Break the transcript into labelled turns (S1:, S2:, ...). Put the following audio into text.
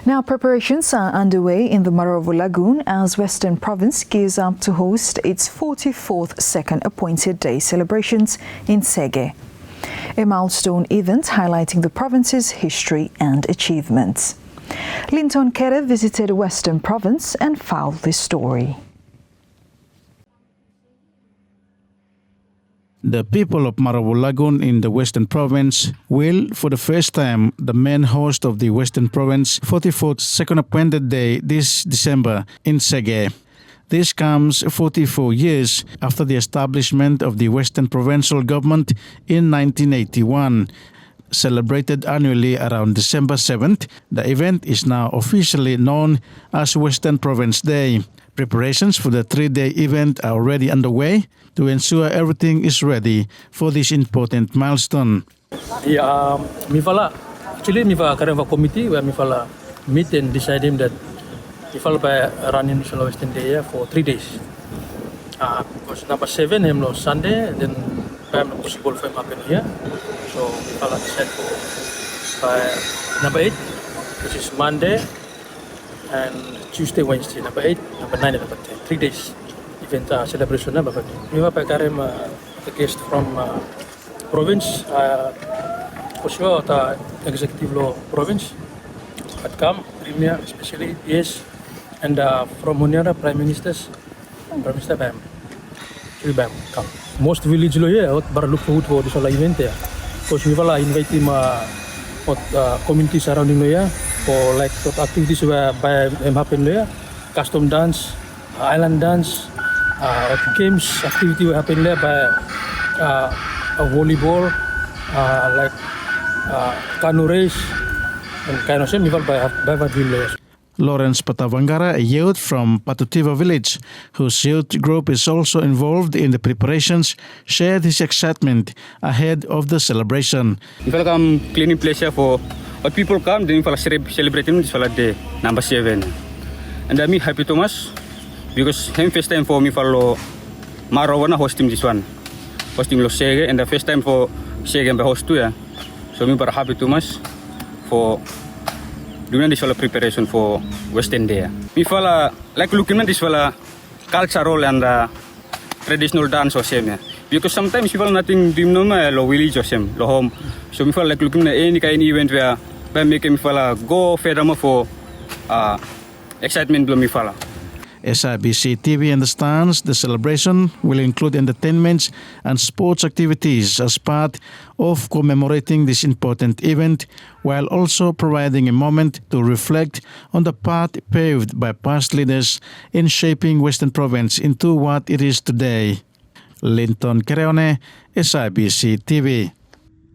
S1: Now preparations are underway in the Marovo Lagoon as Western Province gears up to host its 44th Second Appointed Day celebrations in Seghe, a milestone event highlighting the province's history and achievements. Seghe visited Western Province and followed this story.
S2: The people of Marovo Lagoon in the Western Province will, for the first time, the main host of the Western Province 44th Second Appointed Day this December in Seghe. This comes 44 years after the establishment of the Western Provincial Government in 1981. Celebrated annually around December 7th, the event is now officially known as Western Province Day. Preparations for the three-day event are already underway to ensure everything is ready for this important milestone.
S3: Yeah, actually, current committee where meet and deciding that by running Western Day for 3 days. Because number 7 is Sunday, then I'm not possible for happen here. So decide for by number 8, which is Monday and Tuesday, Wednesday, number 8, number 9, and number 10. 3 days event celebration. We have a guest from province, for sure, the executive law province, had come, premier especially, yes, and from Munira, Prime Minister Bam. Bam come. Most village lo here, but look forward for this event there. Because we will invite him community surrounding here for like activities where by happen there, custom dance, island dance, games activity will happen there by a volleyball, like canoe race, and kind of same by village.
S2: Lawrence Patavangara, a youth from Patutiva village, whose youth group is also involved in the preparations, shared his excitement ahead of the celebration.
S4: If I come cleaning place here for what people come, then if I celebrating this day number 7, and I'm happy too much because him first time for me follow Marovo hosting this one, hosting Los Seghe, and the first time for Seghe by host too. Yeah. So me very happy too much for doing this preparation for Western Day. We follow like looking at this cultural and traditional dance or same. Because sometimes people nothing do no village or same home. So we follow like looking at any kind of event where by making me follow go further for excitement blow me follow.
S2: SIBC TV understands the celebration will include entertainments and sports activities as part of commemorating this important event, while also providing a moment to reflect on the path paved by past leaders in shaping Western Province into what it is today. Seghe, SIBC TV.